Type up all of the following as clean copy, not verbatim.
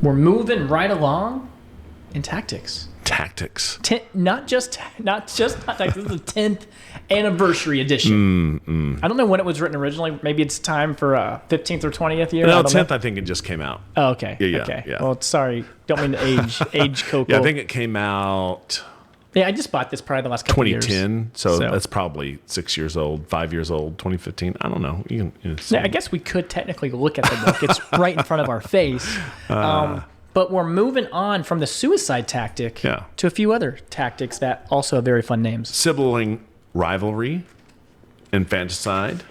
We're moving right along in tactics. Tactics. Not just tactics. This is the 10th anniversary edition. I don't know when it was written originally. Maybe it's time for 15th or 20th year. No, 10th. I think it just came out. Oh, okay. Yeah. Okay. Yeah. Well, sorry. Don't mean to age Koukl. Yeah, I think it came out Yeah, I just bought this probably the last couple of years. 2010. So that's probably 6 years old, 5 years old, 2015. I don't know. Yeah, I guess we could technically look at the book. It's right in front of our face. But we're moving on from the suicide tactic to a few other tactics that also have very fun names. Sibling rivalry, infanticide,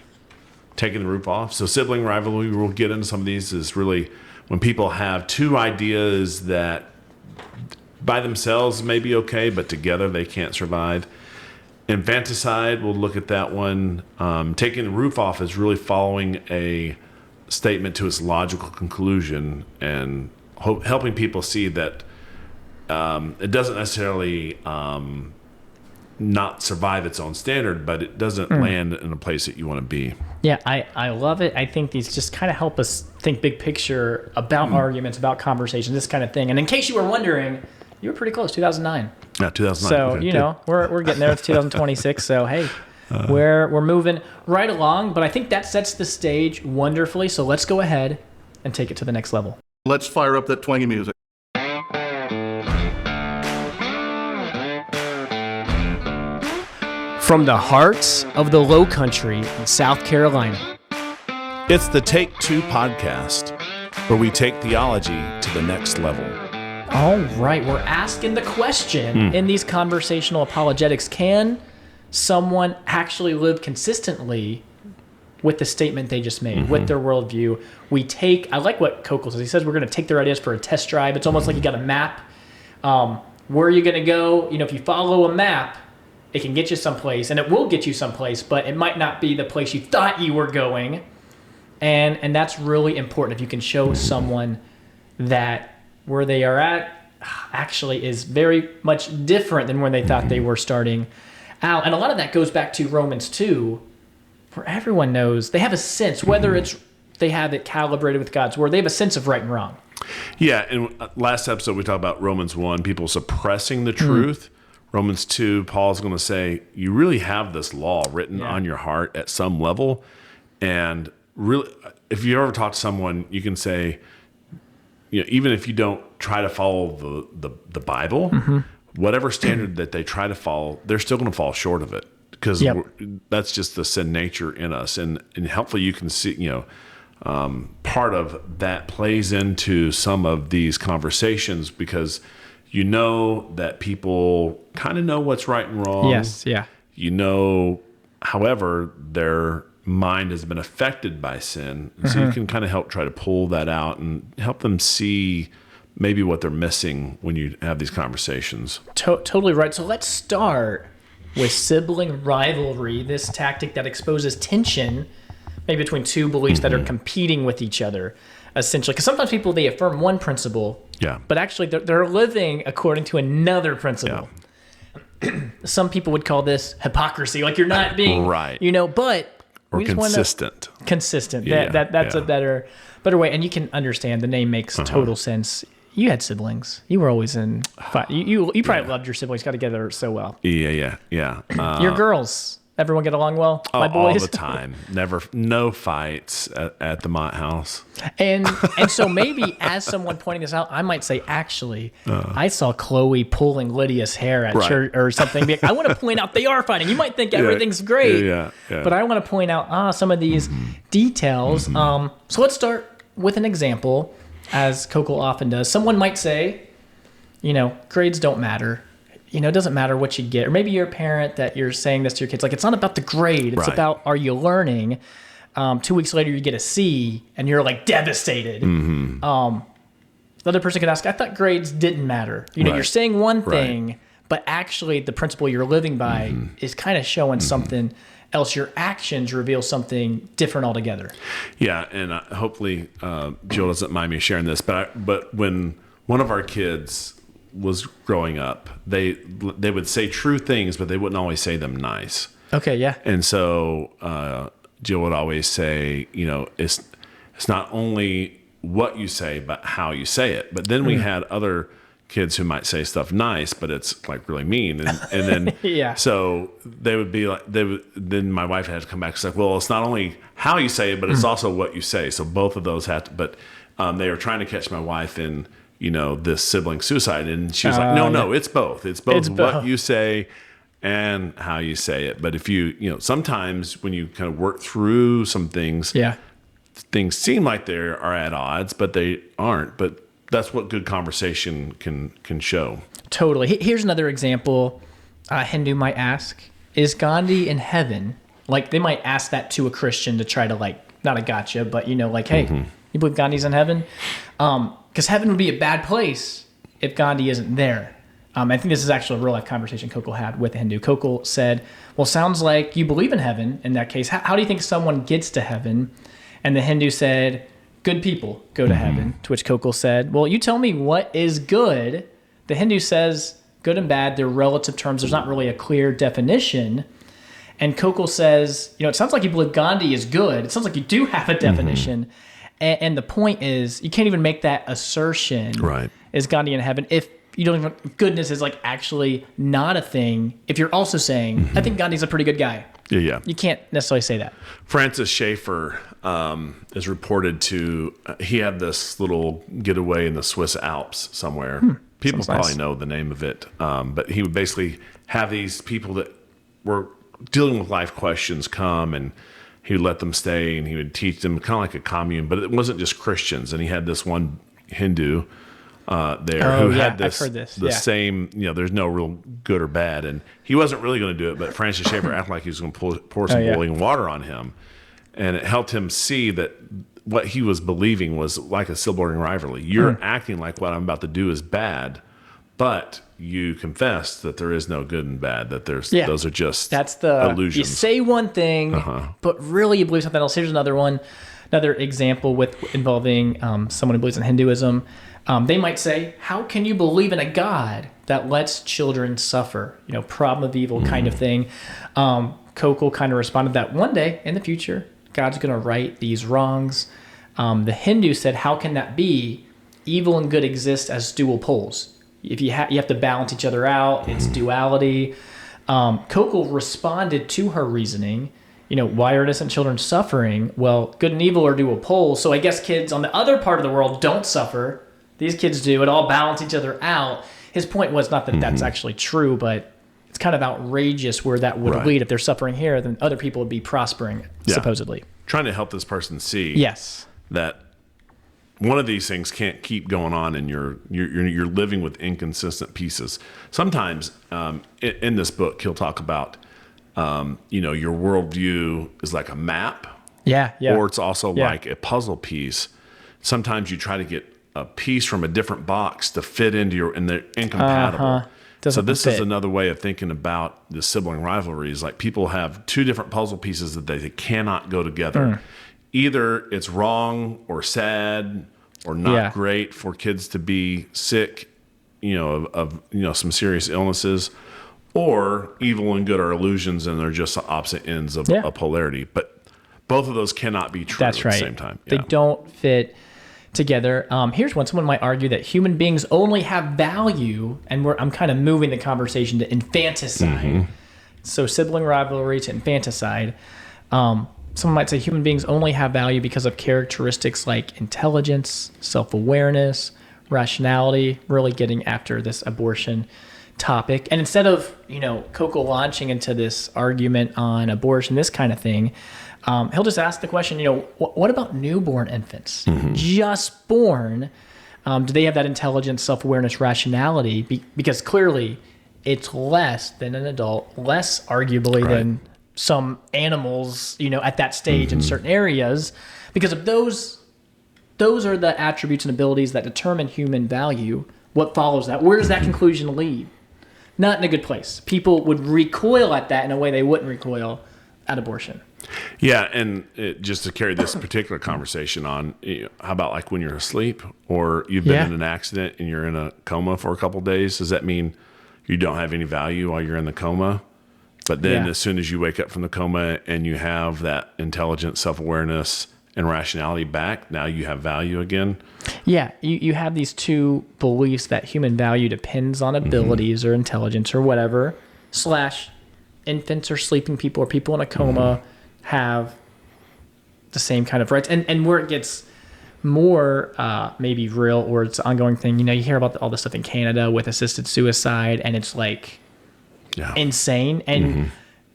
taking the roof off. So sibling rivalry, we'll get into some of these, is really when people have two ideas that by themselves may be okay, but together they can't survive. Infanticide, we'll look at that one. Taking the roof off is really following a statement to its logical conclusion and helping people see that it doesn't necessarily not survive its own standard, but it doesn't land in a place that you want to be. Yeah, I love it. I think these just kind of help us think big picture about arguments, about conversations, this kind of thing. And in case you were wondering, you were pretty close, 2009. Yeah, 2009. So, okay, we're getting there. It's 2026. So, hey, we're moving right along. But I think that sets the stage wonderfully. So let's go ahead and take it to the next level. Let's fire up that twangy music. From the hearts of the Low Country in South Carolina, it's the Take Two podcast, where we take theology to the next level. All right, we're asking the question in these conversational apologetics, can someone actually live consistently with the statement they just made, with their worldview? I like what Koukl says. He says we're going to take their ideas for a test drive. It's almost like you got a map. Where are you going to go? If you follow a map, it can get you someplace, and it will get you someplace, but it might not be the place you thought you were going. And that's really important. If you can show someone that where they are at actually is very much different than when they thought they were starting out. And a lot of that goes back to Romans 2, where everyone knows they have a sense, whether it's they have it calibrated with God's word, they have a sense of right and wrong. Yeah, and last episode we talked about Romans 1, people suppressing the truth. Romans 2, Paul's going to say, you really have this law written on your heart at some level. And really, if you ever talk to someone, you can say, even if you don't try to follow the Bible, whatever standard that they try to follow, they're still going to fall short of it, because that's just the sin nature in us. And hopefully you can see, part of that plays into some of these conversations, because that people kind of know what's right and wrong. Yes, yeah. However, their mind has been affected by sin. So you can kind of help try to pull that out and help them see maybe what they're missing when you have these conversations. Totally right. So let's start with sibling rivalry, this tactic that exposes tension maybe between two beliefs that are competing with each other, essentially. Because sometimes people, they affirm one principle, but actually they're living according to another principle. Yeah. Some people would call this hypocrisy, like you're not being, right. But or we just consistent. Consistent. That's a better way. And you can understand, the name makes total sense. You had siblings. You were always in fight. You probably loved your siblings, got together so well. Yeah. Your girls, everyone get along well? My boys? All the time. No fights at the Mott house. And so maybe as someone pointing this out, I might say, actually, I saw Chloe pulling Lydia's hair at church or something. I want to point out they are fighting. You might think everything's great, but I want to point out some of these details. So let's start with an example, as Koukl often does. Someone might say, grades don't matter. It doesn't matter what you get. Or maybe you're a parent that you're saying this to your kids. Like, it's not about the grade. It's about, are you learning? 2 weeks later, you get a C, and you're, like, devastated. The other person could ask, I thought grades didn't matter. You're saying one thing, but actually the principle you're living by is kind of showing something else. Your actions reveal something different altogether. Yeah, and hopefully Jill doesn't mind me sharing this, but when one of our kids was growing up, they would say true things, but they wouldn't always say them nice. Okay, yeah. And so Jill would always say, it's not only what you say, but how you say it. But then we had other kids who might say stuff nice, but it's like really mean. And then, Yeah. so they would be like, then my wife had to come back and say, well, it's not only how you say it, but it's also what you say. So both of those had to, but they were trying to catch my wife in, this sibling suicide. And she was like, no, it's both. It's both what you say and how you say it. But if sometimes when you kind of work through some things, things seem like they are at odds, but they aren't. But that's what good conversation can show. Totally. Here's another example. A Hindu might ask, is Gandhi in heaven? Like, they might ask that to a Christian to try to, like, not a gotcha, but, hey, you believe Gandhi's in heaven? Because heaven would be a bad place if Gandhi isn't there. I think this is actually a real-life conversation Koukl had with a Hindu. Koukl said, well, sounds like you believe in heaven in that case. How do you think someone gets to heaven? And the Hindu said, good people go to heaven. To which Koukl said, well, you tell me what is good. The Hindu says good and bad, they're relative terms. There's not really a clear definition. And Koukl says, it sounds like you believe Gandhi is good. It sounds like you do have a definition. And the point is, you can't even make that assertion. Right. Is Gandhi in heaven? If you don't even, goodness is like actually not a thing. If you're also saying, I think Gandhi's a pretty good guy. Yeah. You can't necessarily say that. Francis Schaeffer is reported to, he had this little getaway in the Swiss Alps somewhere. People probably know the name of it. But he would basically have these people that were dealing with life questions come, and he would let them stay, and he would teach them kind of like a commune. But it wasn't just Christians. And he had this one Hindu there who had this, I've heard this. the same, there's no real good or bad. And he wasn't really going to do it, but Francis Schaeffer acted like he was going to pour some boiling water on him. And it helped him see that what he was believing was like a sibling rivalry. You're acting like what I'm about to do is bad, but you confess that there is no good and bad, that those are just illusions. You say one thing, but really you believe something else. Here's another one, another example involving someone who believes in Hinduism. They might say, how can you believe in a God that lets children suffer? Problem of evil kind of thing. Koukl kind of responded that one day in the future, God's going to right these wrongs. The Hindu said, how can that be? Evil and good exist as dual poles. If you have to balance each other out, it's duality. Koukl responded to her reasoning, why are innocent children suffering? Well, good and evil are dual poles, so I guess kids on the other part of the world don't suffer. These kids do. It all balance each other out. His point was not that that's actually true, but it's kind of outrageous where that would lead. If they're suffering here, then other people would be prospering, supposedly. Trying to help this person see that one of these things can't keep going on, and you're living with inconsistent pieces. Sometimes in this book, he'll talk about your worldview is like a map, or it's also like a puzzle piece. Sometimes you try to get a piece from a different box to fit into and they're incompatible. So this is another way of thinking about the sibling rivalries. Like, people have two different puzzle pieces that they cannot go together. Either it's wrong or sad or not great for kids to be sick, of some serious illnesses, or evil and good are illusions and they're just the opposite ends of a polarity. But both of those cannot be true at the same time. They don't fit together. Here's one. Someone might argue that human beings only have value, and I'm kind of moving the conversation to infanticide. So sibling rivalry to infanticide. Someone might say human beings only have value because of characteristics like intelligence, self-awareness, rationality, really getting after this abortion topic. And instead of, Koukl launching into this argument on abortion, this kind of thing, he'll just ask the question, what about newborn infants? Just born, do they have that intelligence, self-awareness, rationality? Because clearly it's less than an adult, less arguably than some animals, at that stage in certain areas. Because of those are the attributes and abilities that determine human value. What follows that? Where does that conclusion lead? Not in a good place. People would recoil at that in a way they wouldn't recoil at abortion. Yeah, and just to carry this particular conversation on, how about like when you're asleep or you've been in an accident and you're in a coma for a couple of days? Does that mean you don't have any value while you're in the coma? But then as soon as you wake up from the coma and you have that intelligence, self-awareness, and rationality back, now you have value again. Yeah, you have these two beliefs that human value depends on abilities or intelligence or whatever, / infants or sleeping people or people in a coma have the same kind of rights. And where it gets more maybe real, or it's an ongoing thing, you hear about all this stuff in Canada with assisted suicide, and it's like insane. And,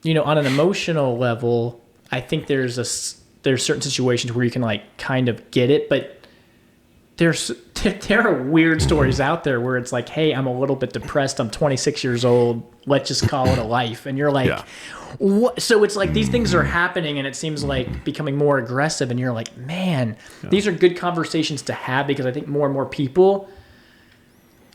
on an emotional level, I think there's certain situations where you can like kind of get it, but there are weird stories out there where it's like, hey, I'm a little bit depressed. I'm 26 years old. Let's just call it a life. And you're like, what? So it's like these things are happening, and it seems like becoming more aggressive. And you're like, man, these are good conversations to have, because I think more and more people,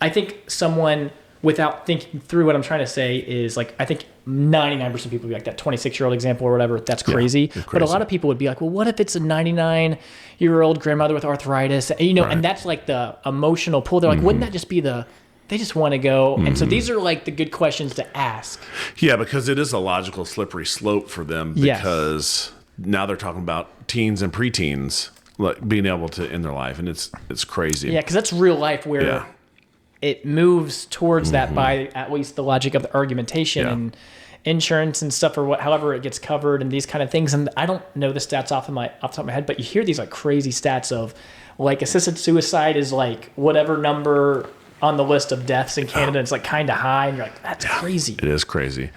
I think someone without thinking through what I'm trying to say is like, I think 99% of people would be like that 26-year-old example or whatever. That's crazy. But a lot of people would be like, well, what if it's a 99-year-old grandmother with arthritis? And that's like the emotional pull. They're like, wouldn't that just be they just want to go. And so these are like the good questions to ask. Yeah, because it is a logical slippery slope for them, because now they're talking about teens and preteens like being able to end their life. And it's crazy. Yeah, because that's real life where it moves towards that by at least the logic of the argumentation and insurance and stuff, or however it gets covered and these kind of things. And I don't know the stats off the top of my head, but you hear these like crazy stats of like assisted suicide is like whatever number on the list of deaths in Canada. It's like kind of high, and you're like, that's crazy. It is crazy.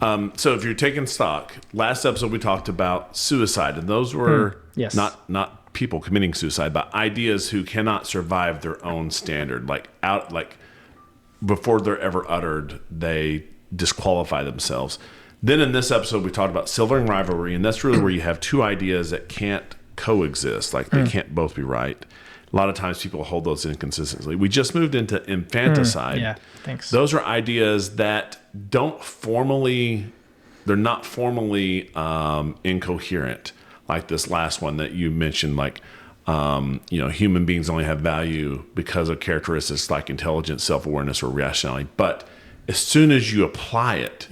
So if you're taking stock, last episode we talked about suicide, and those were not people committing suicide, but ideas who cannot survive their own standard, like before they're ever uttered, they disqualify themselves. Then in this episode, we talked about sibling rivalry, and that's really where you have two ideas that can't coexist, like they can't both be right. A lot of times people hold those inconsistently. We just moved into infanticide. Yeah, thanks. Those are ideas that they're not formally incoherent. Like this last one that you mentioned, like, human beings only have value because of characteristics like intelligence, self-awareness, or rationality. But as soon as you apply it,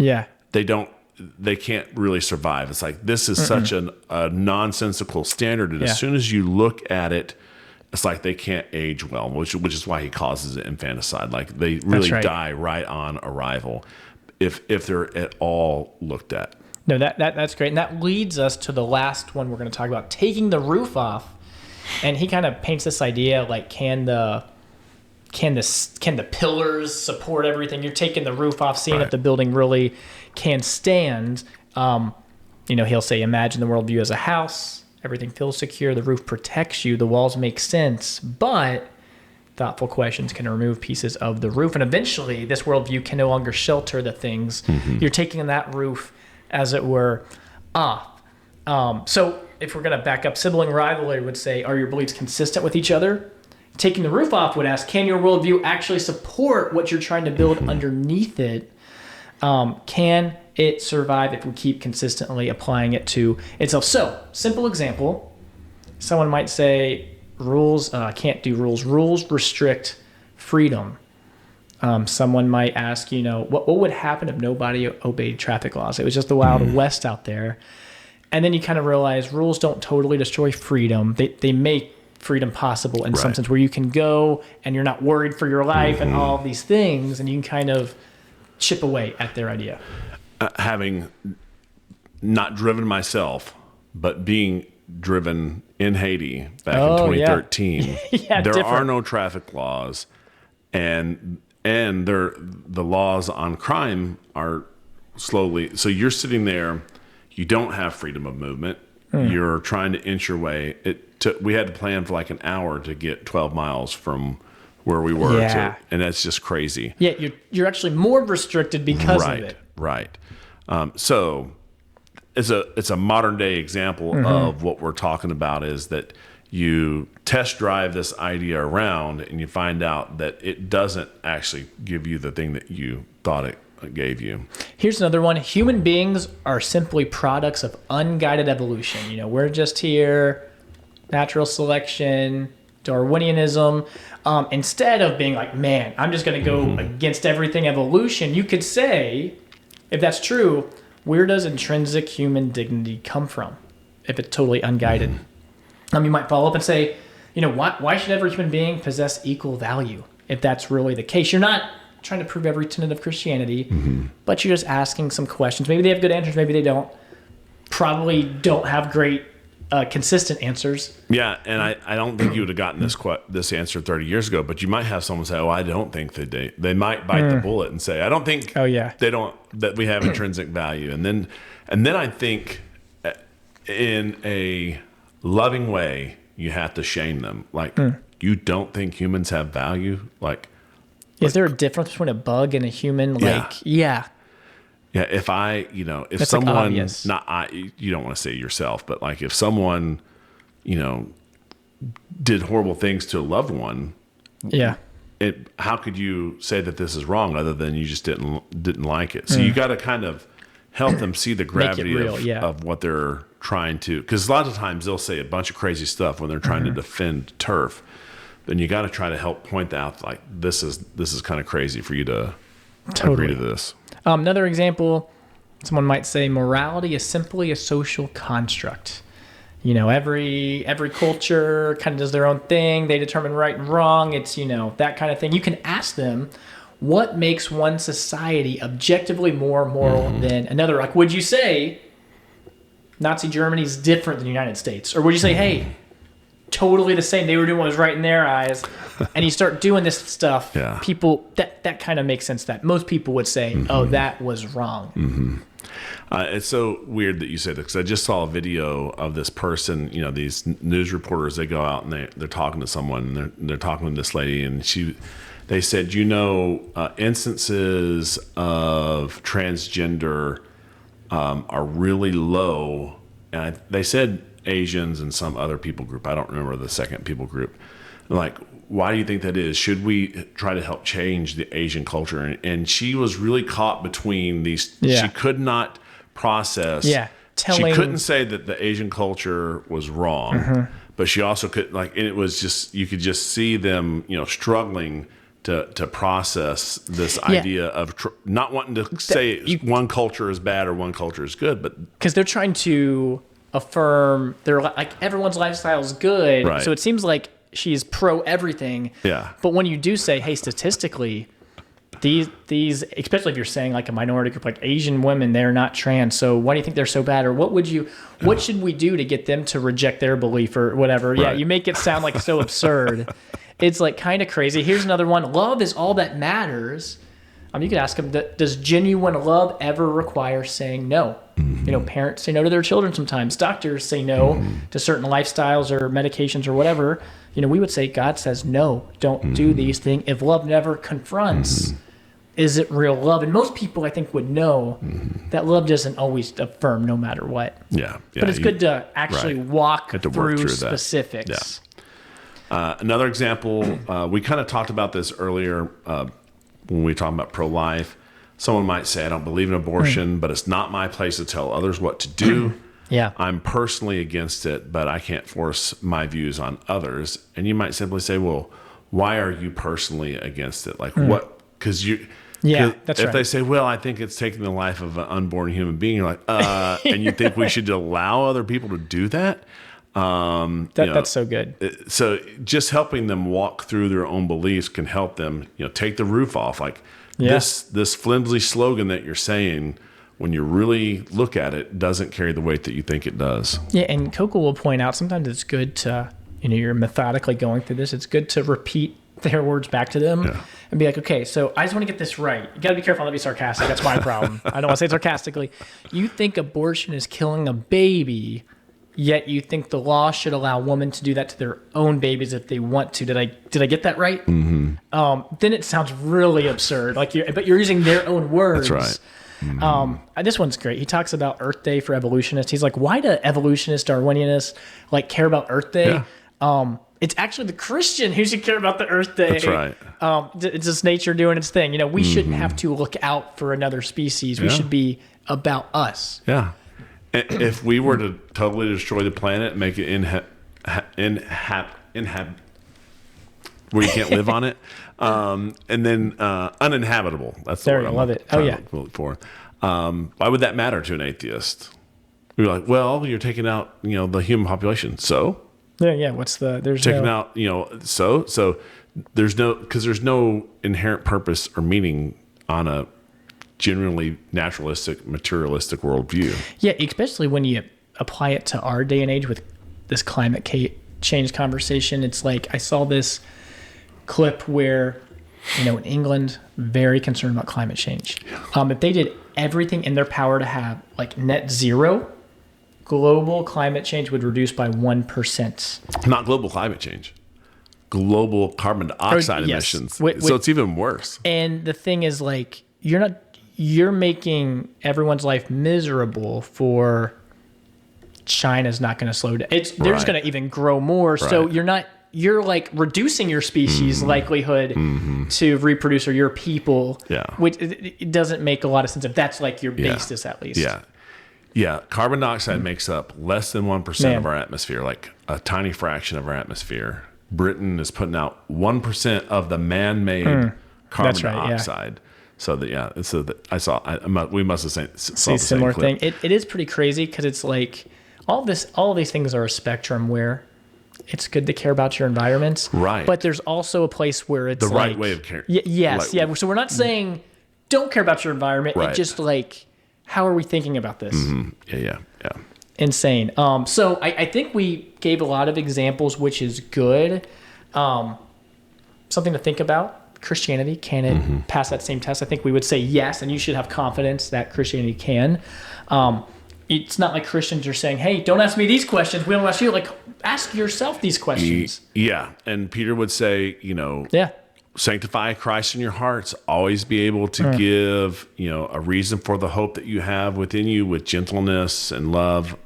they can't really survive. It's like, this is such a nonsensical standard. And as soon as you look at it, it's like they can't age well, which is why he causes it infanticide. Like they really die right on arrival if they're at all looked at. No, that's great. And that leads us to the last one we're going to talk about, taking the roof off. And he kind of paints this idea like, can the pillars support everything? You're taking the roof off, seeing if the building really can stand. He'll say, imagine the worldview as a house. Everything feels secure. The roof protects you. The walls make sense. But thoughtful questions can remove pieces of the roof. And eventually, this worldview can no longer shelter the things. You're taking that roof, as it were, off. So if we're going to back up, sibling rivalry would say, are your beliefs consistent with each other? Taking the roof off would ask, can your worldview actually support what you're trying to build underneath it? Can it survive if we keep consistently applying it to itself? So, simple example, someone might say, rules, can't do rules. Rules restrict freedom. Someone might ask, what would happen if nobody obeyed traffic laws? It was just the Wild West out there. And then you kind of realize rules don't totally destroy freedom. They make freedom possible in some sense, where you can go and you're not worried for your life and all of these things, and you can kind of chip away at their idea. Having not driven myself, but being driven in Haiti back in 2013, there are no traffic laws, and the laws on crime are slowly. So you're sitting there, you don't have freedom of movement. You're trying to inch your way. We had to plan for like an hour to get 12 miles from where we were, and that's just crazy. Yeah, you're actually more restricted because of it. Right. So it's a modern day example of what we're talking about, is that you test drive this idea around and you find out that it doesn't actually give you the thing that you thought it gave you. Here's another one. Human beings are simply products of unguided evolution. We're just here, natural selection, Darwinianism. Instead of being like, man, I'm just going to go against everything evolution, you could say, if that's true, where does intrinsic human dignity come from if it's totally unguided? You might follow up and say, why should every human being possess equal value? If that's really the case, you're not trying to prove every tenet of Christianity, but you're just asking some questions. Maybe they have good answers, maybe they don't. Probably don't have great consistent answers. Yeah, and I don't think you would have gotten this answer 30 years ago, but you might have someone say, I don't think they might bite the bullet and say, I don't think that we have intrinsic value. And then I think in a loving way, you have to shame them. Like, you don't think humans have value? Is there a difference between a bug and a human? Yeah, if That's someone, obvious. you don't want to say it yourself, but if someone, did horrible things to a loved one, how could you say that this is wrong other than you just didn't like it? So you got to kind of help them see the gravity of what they're trying to, because a lot of times they'll say a bunch of crazy stuff when they're trying to defend turf. Then you got to try to help point out this is kind of crazy for you to agree to this. Another example, someone might say morality is simply a social construct. Every culture kind of does their own thing. They determine right and wrong. It's, that kind of thing. You can ask them, what makes one society objectively more moral than another? Like, would you say Nazi Germany is different than the United States? Or would you say, hey, totally the same. They were doing what was right in their eyes. And you start doing this stuff, people, that kind of makes sense that most people would say, that was wrong. It's so weird that you say that, because I just saw a video of this person, these news reporters, they go out and they're talking to someone, and they're talking to this lady, and they said, instances of transgender are really low. And they said Asians and some other people group. I don't remember the second people group. Like, why do you think that is? Should we try to help change the Asian culture? And she was really caught between these. She could not process. She couldn't say that the Asian culture was wrong, but she also could, and it was just, you could just see them, struggling to process this idea of not wanting to say one culture is bad or one culture is good, but because they're trying to affirm everyone's lifestyle is good. Right. So it seems like she's pro everything. Yeah. But when you do say, hey, statistically, these, especially if you're saying a minority group, like Asian women, they're not trans. So why do you think they're so bad? Or what should we do to get them to reject their belief or whatever? Right. Yeah. You make it sound so absurd. It's kind of crazy. Here's another one. Love is all that matters. You could ask them, does genuine love ever require saying no? Parents say no to their children sometimes. Doctors say no to certain lifestyles or medications or whatever. We would say God says no, don't do these things. If love never confronts, is it real love? And most people, I think, would know that love doesn't always affirm no matter what. Yeah. But it's good to actually walk through specifics. Yeah. Another example, we kind of talked about this earlier when we were talking about pro-life. Someone might say, I don't believe in abortion, but it's not my place to tell others what to do. I'm personally against it, but I can't force my views on others. And you might simply say, well, why are you personally against it? What? Because you... that's if right. they say, well, I think it's taking the life of an unborn human being, you're like, and you think we should allow other people to do that? That's so good. So just helping them walk through their own beliefs can help them, take the roof off. This flimsy slogan that you're saying, when you really look at it, doesn't carry the weight that you think it does. Yeah, and Koukl will point out sometimes it's good to, you're methodically going through this. It's good to repeat their words back to them and be like, okay, so I just want to get this right. You got to be careful not to be sarcastic. That's my problem. I don't want to say it sarcastically. You think abortion is killing a baby, yet you think the law should allow women to do that to their own babies if they want to. Did I get that right? Then it sounds really absurd. But you're using their own words. That's right. This one's great. He talks about Earth Day for evolutionists. He's like, why do evolutionists, Darwinianists care about Earth Day? It's actually the Christian who should care about the Earth Day. That's right. It's just nature doing its thing. We shouldn't have to look out for another species. We should be about us. Yeah. If we were to totally destroy the planet and make it where you can't live on it, and then uninhabitable. That's the word I love it. Oh yeah. Look for. Why would that matter to an atheist? We're like, well, you're taking out the human population. So Yeah. What's the, there's Taking no, out, so there's no inherent purpose or meaning on a genuinely naturalistic, materialistic worldview. yeah, especially when you apply it to our day and age with this climate change conversation. It's like, I saw this clip where, in England, very concerned about climate change. If they did everything in their power to have like net zero, global climate change would reduce by 1%. Not global climate change, global carbon dioxide emissions. So it's even worse. And the thing is, like, you're making everyone's life miserable for China's not going to slow down. They're just going to even grow more. Right. So you're like reducing your species likelihood to reproduce, or your people, which it doesn't make a lot of sense if that's like your basis, at least. Yeah. Carbon dioxide makes up less than 1% of our atmosphere, like a tiny fraction of our atmosphere. Britain is putting out 1% of the man-made carbon dioxide. So that, we must have saw the similar thing. It is pretty crazy, because it's like all these things are a spectrum where it's good to care about your environment, right? But there's also a place where it's the right way of caring. So we're not saying don't care about your environment. Right. It's just like, how are we thinking about this? Yeah. Insane. So I think we gave a lot of examples, which is good. Something to think about. Christianity, can it pass that same test? I think we would say yes, and you should have confidence that Christianity can. It's not like Christians are saying, hey, don't ask me these questions. We don't ask you. Like, ask yourself these questions. Yeah. And Peter would say, sanctify Christ in your hearts. Always be able to give, a reason for the hope that you have within you with gentleness and love.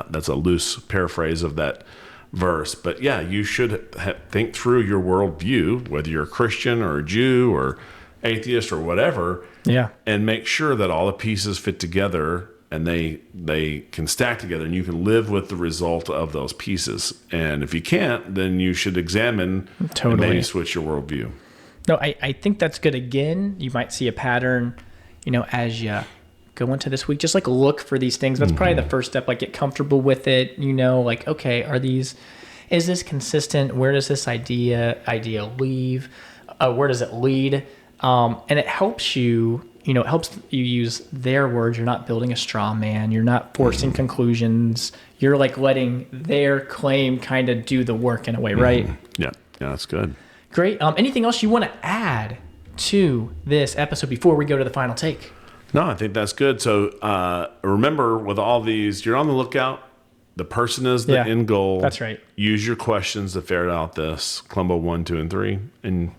That's a loose paraphrase of that verse. But yeah, you should think through your worldview, whether you're a Christian or a Jew or atheist or whatever. Yeah. And make sure that all the pieces fit together and they can stack together, and you can live with the result of those pieces. And if you can't, then you should examine and maybe switch your worldview. No, I think that's good. Again, you might see a pattern, as you go into this week. Just like look for these things. That's probably the first step. Like, get comfortable with it. Like, okay, is this consistent? Where does this idea leave? Where does it lead? And it helps you. It helps you use their words. You're not building a straw man. You're not forcing conclusions. You're like letting their claim kind of do the work in a way, right? Yeah, that's good. Great. Anything else you want to add to this episode before we go to the final take? No, I think that's good. So remember, with all these, you're on the lookout. The person is the end goal. That's right. Use your questions to ferret out this Columbo 1, 2, and 3, and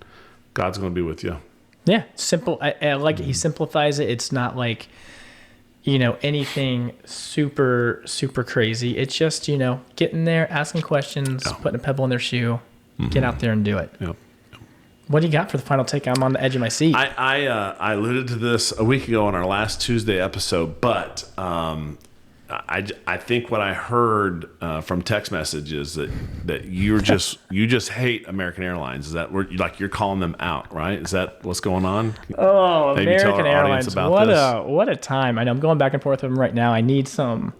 God's going to be with you. Yeah, simple. I like it. He simplifies it. It's not like, anything super, super crazy. It's just, getting there, asking questions, putting a pebble in their shoe, get out there and do it. Yep. What do you got for the final take? I'm on the edge of my seat. I alluded to this a week ago on our last Tuesday episode, but I think what I heard from text messages that you just hate American Airlines. Is that you're calling them out, right? Is that what's going on? Oh, maybe American Airlines! What a time! I know I'm going back and forth with them right now. I need some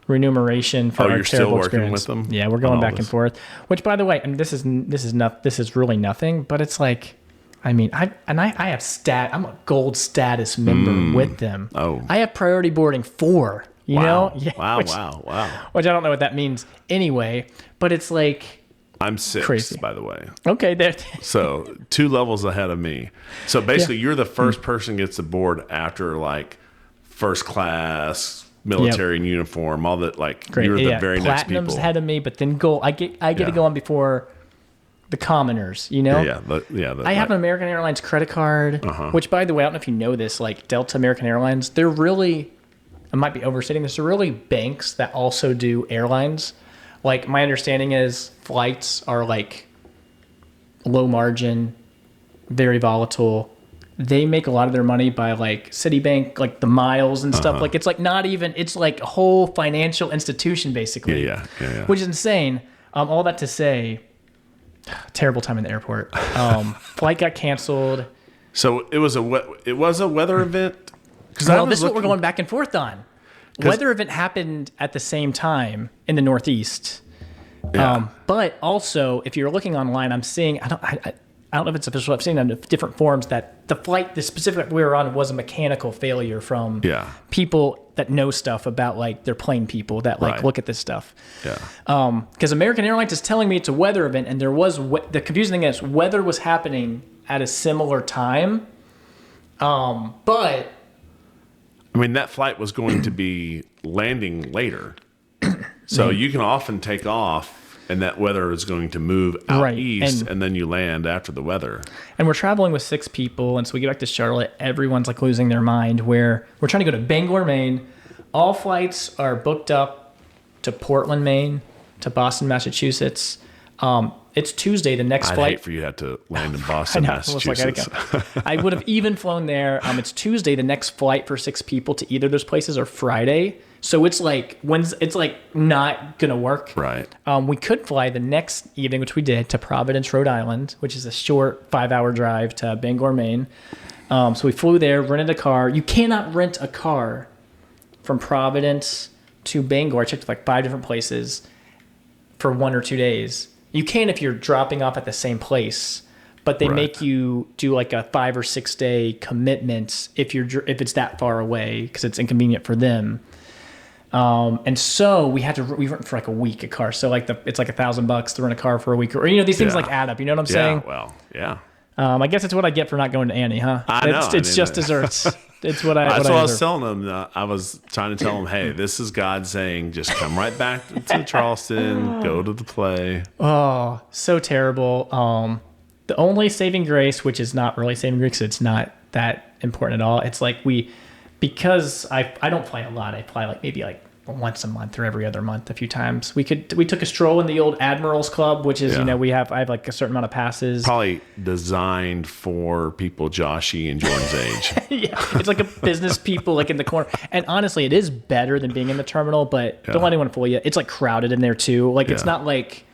remuneration for our terrible experience. With them? Yeah, we're going back and forth. Which, by the way, and this is really nothing, but it's like, I have I'm a gold status member with them. Oh, I have priority boarding 4. Wow. Wow. Which I don't know what that means anyway, but it's like, I'm 6, crazy. By the way. Okay, there. So 2 levels ahead of me. So basically, you're the first person gets aboard after like first class, military in uniform, all that. Like, great. You're the very next people. Platinum's ahead of me, but then gold. I get to go on before the commoners. I have an American Airlines credit card, which, by the way, I don't know if you know this. Like Delta, American Airlines, they're really. I might be overstating this. They're really banks that also do airlines. Like, my understanding is flights are like low margin, very volatile. They make a lot of their money by like Citibank, like the miles and stuff. Like, it's like not even, it's like a whole financial institution basically. Yeah. Which is insane. All that to say, terrible time in the airport. Flight got canceled. So it was a weather event. Well, this is what we're going back and forth on. Weather event happened at the same time in the Northeast. Yeah. But also, if you're looking online, I'm seeing, I don't know if it's official, I've seen on different forums that the flight, the specific we were on, was a mechanical failure from people that know stuff about, like, they're plane people that, like, look at this stuff. Yeah. Because American Airlines is telling me it's a weather event, and there was, the confusing thing is weather was happening at a similar time. But I mean, that flight was going to be landing later. So you can often take off and that weather is going to move out east, and then you land after the weather. And we're traveling with 6 people, and so we get back to Charlotte. Everyone's like losing their mind. Where we're trying to go to Bangor, Maine. All flights are booked up to Portland, Maine, to Boston, Massachusetts. It's Tuesday. The next I'd flight. hate for you to have to land in Boston, Massachusetts. I would have even flown there. It's Tuesday. The next flight for 6 people to either of those places are Friday. So it's like not gonna work. Right. We could fly the next evening, which we did, to Providence, Rhode Island, which is a short 5-hour drive to Bangor, Maine. So we flew there, rented a car. You cannot rent a car from Providence to Bangor. I checked like 5 different places for 1 or 2 days. You can if you're dropping off at the same place, but they make you do like a 5 or 6 day commitment if it's that far away, because it's inconvenient for them. And so we rent for like a week a car. So like it's like $1,000 to rent a car for a week, or these things like add up. You know what I'm saying? Well, yeah. I guess it's what I get for not going to Annie, huh? I know. It's just desserts. It's what I. That's what I was telling them. I was trying to tell them, hey, this is God saying, just come right back to Charleston, go to the play. Oh, so terrible. The only saving grace, which is not really saving grace, it's not that important at all. It's like because I don't fly a lot. I fly like maybe like once a month or every other month a few times. We took a stroll in the old Admirals Club, which is, I have like a certain amount of passes. Probably designed for people Joshy and Jordan's age. Yeah, it's like a business people like in the corner. And honestly, it is better than being in the terminal, but don't let anyone fool you. It's like crowded in there too. Like it's not like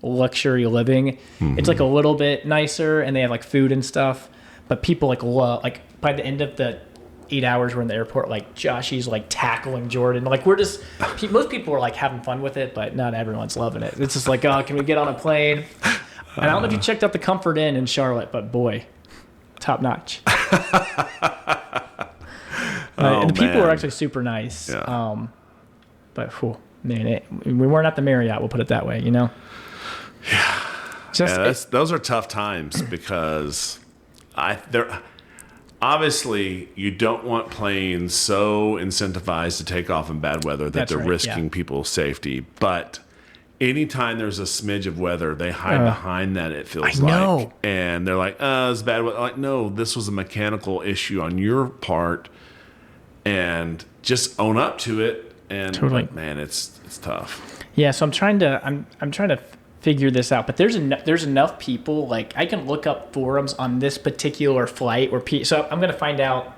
luxury living. Mm-hmm. It's like a little bit nicer, and they have like food and stuff. But people like by the end of the 8 hours we're in the airport, like Joshy's like tackling Jordan. Like most people are like having fun with it, but not everyone's loving it. It's just like, oh, can we get on a plane? And I don't know if you checked out the Comfort Inn in Charlotte, but boy, top notch. And the people were actually super nice. Yeah. But man, we weren't at the Marriott. We'll put it that way, Yeah. Those are tough times because obviously, you don't want planes so incentivized to take off in bad weather that they're risking people's safety. But anytime there's a smidge of weather, they hide behind that, it feels like. And they're like, it's bad weather. Like, no, this was a mechanical issue on your part. And just own up to it. And totally. Man, it's tough. Yeah, so I'm trying to figure this out, but there's enough people, like I can look up forums on this particular flight so I'm going to find out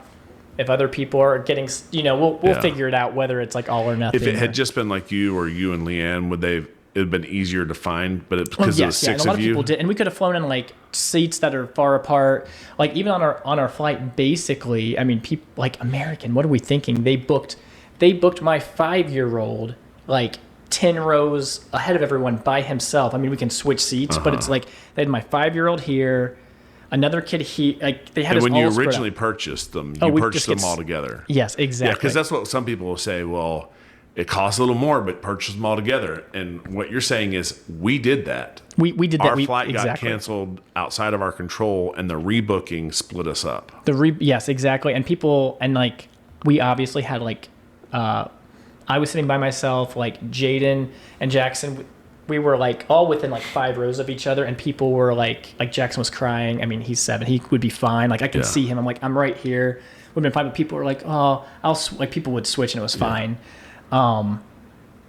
if other people are getting, we'll figure it out whether it's like all or nothing. If it had just been like you or you and Leanne, it have been easier to find, but it's because it was 6 and a lot of you. People did, and we could have flown in like seats that are far apart. Like even on our flight, basically, I mean, people like American, what are we thinking? They booked my 5-year-old like 10 rows ahead of everyone by himself. I mean, we can switch seats, but it's like they had my 5-year-old here, another kid here. Like they had. And when you originally purchased them, you purchased them all together. Yes, exactly. Yeah, because that's what some people will say. Well, it costs a little more, but purchase them all together. And what you're saying is, we did that. We did that. Our flight got canceled outside of our control, and the rebooking split us up. Yes, exactly. And people like we obviously had like. I was sitting by myself, like Jaden and Jackson. We were like all within like 5 rows of each other, and people were like Jackson was crying. I mean, he's 7; he would be fine. Like I can see him. I'm like, I'm right here. Would have been fine. But people were like, oh, people would switch, and it was fine. And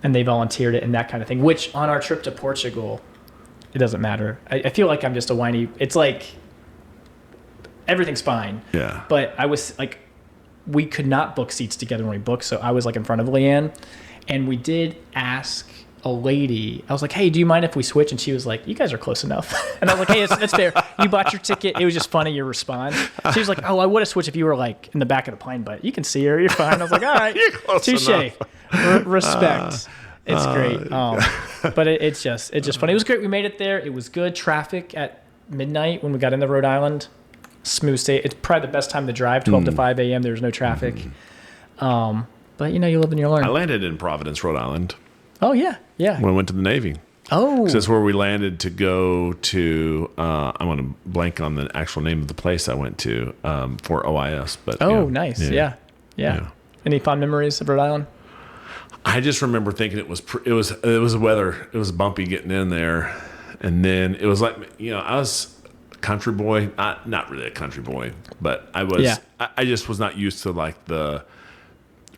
they volunteered it and that kind of thing. Which on our trip to Portugal, it doesn't matter. I feel like I'm just a whiny. It's like everything's fine. Yeah. But I was like. We could not book seats together when we booked, so I was like in front of Leanne, and we did ask a lady. I was like, "Hey, do you mind if we switch?" And she was like, "You guys are close enough." And I was like, "Hey, it's fair. You bought your ticket. It was just funny your response." She was like, "Oh, I would have switched if you were like in the back of the plane, but you can see her. You're fine." I was like, "All right, you're close touche, enough. Respect." It's great. But it's just funny. It was great. We made it there. It was good. Traffic at midnight when we got into Rhode Island. Smooth state. It's probably the best time to drive. 12 to 5 a.m. There was no traffic. But you live and you learn. I landed in Providence, Rhode Island. Oh yeah. When I went to the Navy. Oh. So that's where we landed to go to. I'm going to blank on the actual name of the place I went to for OIS. But nice. Yeah. Any fond memories of Rhode Island? I just remember thinking it was weather. It was bumpy getting in there, and then it was like I was a country boy, not really a country boy, but I was. Yeah. I just was not used to like the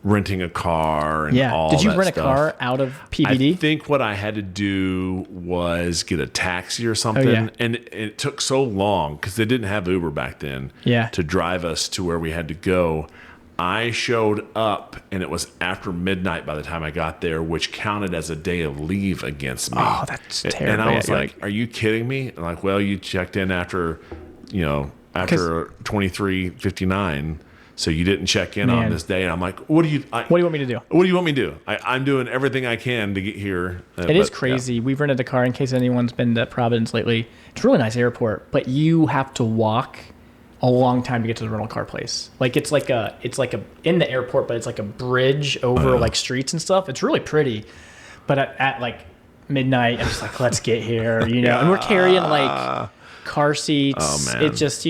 renting a car and all that. Did you rent stuff. A car out of PBD? I think what I had to do was get a taxi or something, and it took so long because they didn't have Uber back then. To drive us to where we had to go. I showed up, and it was after midnight by the time I got there, which counted as a day of leave against me. Oh, that's terrible. And I was like, "Are you kidding me?" And like, well, you checked in after 23:59. So you didn't check in on this day, and I'm like, "What do you want me to do? What do you want me to do? I'm doing everything I can to get here." It is crazy. We've rented a car in case anyone's been to Providence lately. It's a really nice airport, but you have to walk a long time to get to the rental car place. Like it's like a in the airport, but it's like a bridge over like streets and stuff. It's really pretty, but at like midnight, I'm just like, "Let's get here," And we're carrying like car seats. Oh man, it's just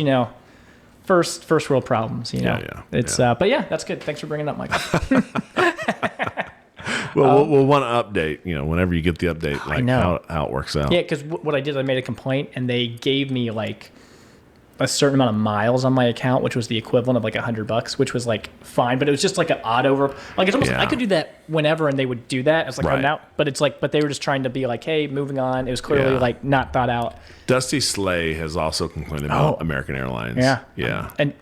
First world problems, It's but that's good. Thanks for bringing it up, Michael. Well, we'll want to update. Whenever you get the update, like how it works out. Yeah, because what I did, I made a complaint, and they gave me like a certain amount of miles on my account, which was the equivalent of like $100, which was like fine, but it was just like an odd like it's almost I could do that whenever, and they would do that. It's like right out, but it's like, but they were just trying to be like, hey, moving on. It was clearly like not thought out. Dusty Slay has also complained about American Airlines. Yeah, and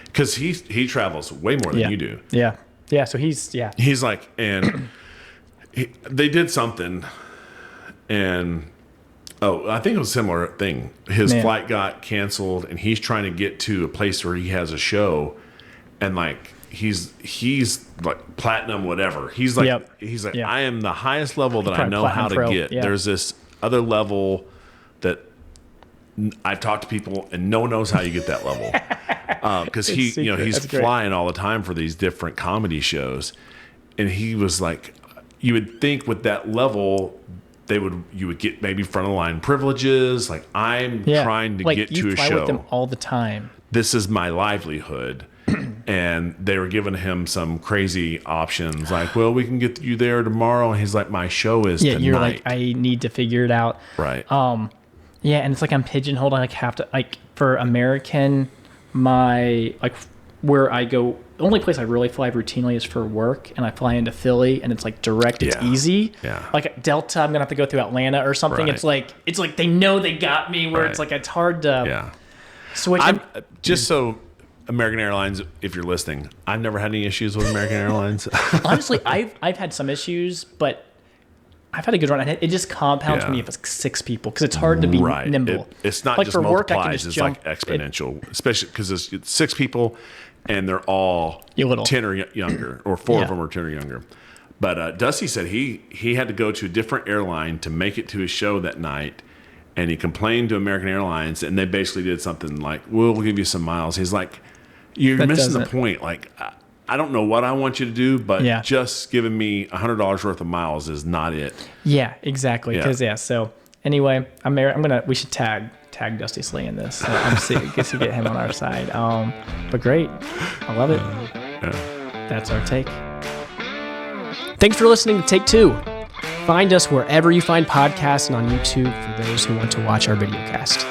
because he travels way more than you do. Yeah. So he's like, and they did something, and. Oh, I think it was a similar thing. His flight got canceled, and he's trying to get to a place where he has a show, and like he's like platinum, whatever. He's like I am the highest level that I know how to get. Yeah. There's this other level that I've talked to people, and no one knows how you get that level because he's flying all the time for these different comedy shows, and he was like, you would think with that level. You would get maybe front of the line privileges. Like I'm trying to get to a show. You fly with them all the time. This is my livelihood. And they were giving him some crazy options. Like, well, we can get you there tomorrow. And he's like, my show is tonight. You're like, I need to figure it out. Right. And it's like I'm pigeonholed. I like have to for American, where I go, the only place I really fly routinely is for work, and I fly into Philly, and it's like direct, it's easy. Yeah. Like Delta, I'm gonna have to go through Atlanta or something. Right. It's like they know they got me. Where it's like it's hard to switch. Just so American Airlines, if you're listening, I've never had any issues with American Airlines. Honestly, I've had some issues, but I've had a good run. It just compounds for me if it's 6 people because it's hard to be nimble. It's not like just multiplies; it's like exponential, especially because it's 6 people. And they're all 10 or younger, or 4 of them are 10 or younger. But Dusty said he had to go to a different airline to make it to his show that night, and he complained to American Airlines, and they basically did something like, we'll give you some miles. He's like, you're missing the point. Like, I don't know what I want you to do, but just giving me $100 worth of miles is not it. Yeah, exactly. Because so anyway, we should tag Dusty Slay in this. I'm get to get him on our side. But great. I love it. That's our take. Thanks for listening to Take 2. Find us wherever you find podcasts and on YouTube for those who want to watch our videocast.